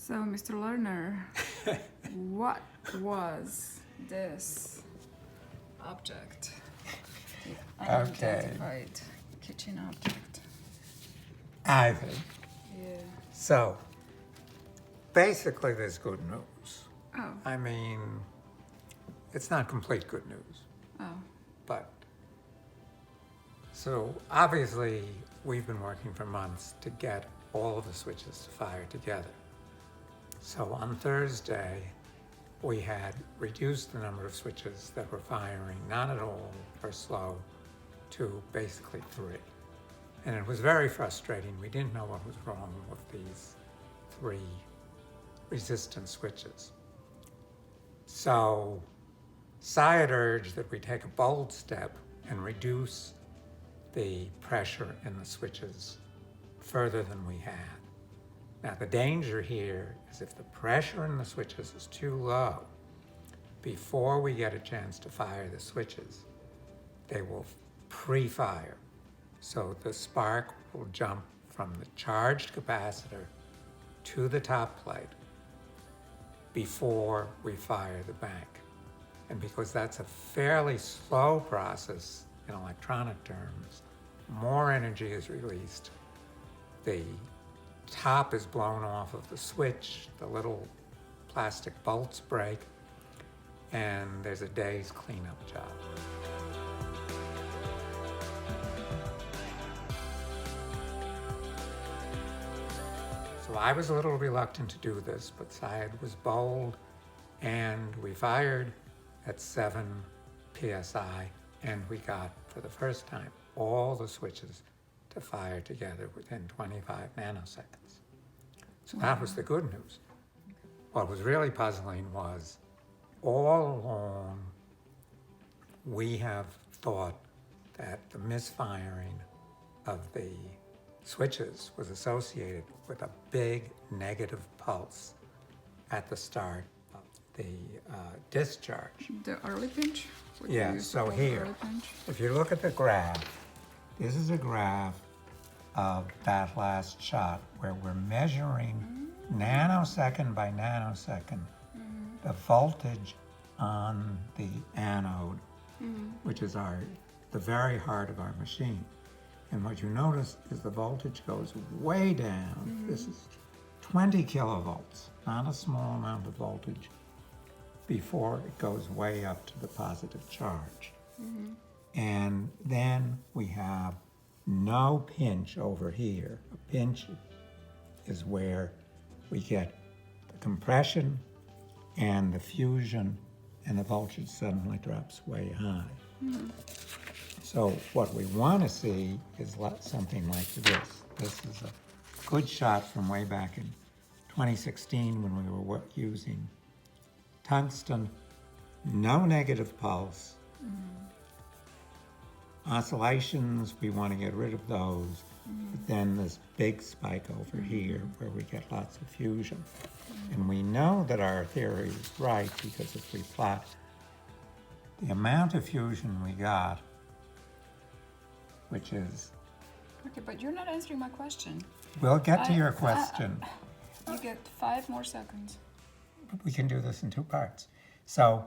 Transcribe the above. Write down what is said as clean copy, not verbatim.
So, Mr. Lerner, what was this object? The unidentified kitchen object. Ivy. Yeah. So, basically there's good news. Oh. I mean, it's not complete good news, Oh. but so obviously we've been working for months to get all of the switches to fire together. So on Thursday, we had reduced the number of switches that were firing, not at all or slow, to basically 3. And it was very frustrating. We didn't know what was wrong with these 3 resistant switches. So Sy had urged that we take a bold step and reduce the pressure in the switches further than we had. Now the danger here is if the pressure in the switches is too low, before we get a chance to fire the switches, they will pre-fire. So the spark will jump from the charged capacitor to the top plate before we fire the bank. And because that's a fairly slow process in electronic terms, more energy is released. The top is blown off of the switch, the little plastic bolts break, and there's a day's cleanup job. So I was a little reluctant to do this, but Syed was bold, and we fired at 7 psi, and we got, for the first time, all the switches to fire together within 25 nanoseconds. So that was the good news. What was really puzzling was, all along, we have thought that the misfiring of the switches was associated with a big negative pulse at the start of the discharge. The early pinch? What you Yeah, used to so call the here, early pinch? if you look at the graph, this is a graph of that last shot where we're measuring nanosecond by nanosecond the voltage on the anode, which is the very heart of our machine. And what you notice is the voltage goes way down. This is 20 kilovolts, not a small amount of voltage, before it goes way up to the positive charge. And then we have no pinch over here. A pinch is where we get the compression and the fusion, and the voltage suddenly drops way high. So what we want to see is something like this. This is a good shot from way back in 2016 when we were using tungsten, no negative pulse. Oscillations, we want to get rid of those. But then this big spike over here where we get lots of fusion. And we know that our theory is right because if we plot the amount of fusion we got, which is... Okay, but you're not answering my question. We'll get to your question. You get 5 more seconds. We can do this in 2 parts. So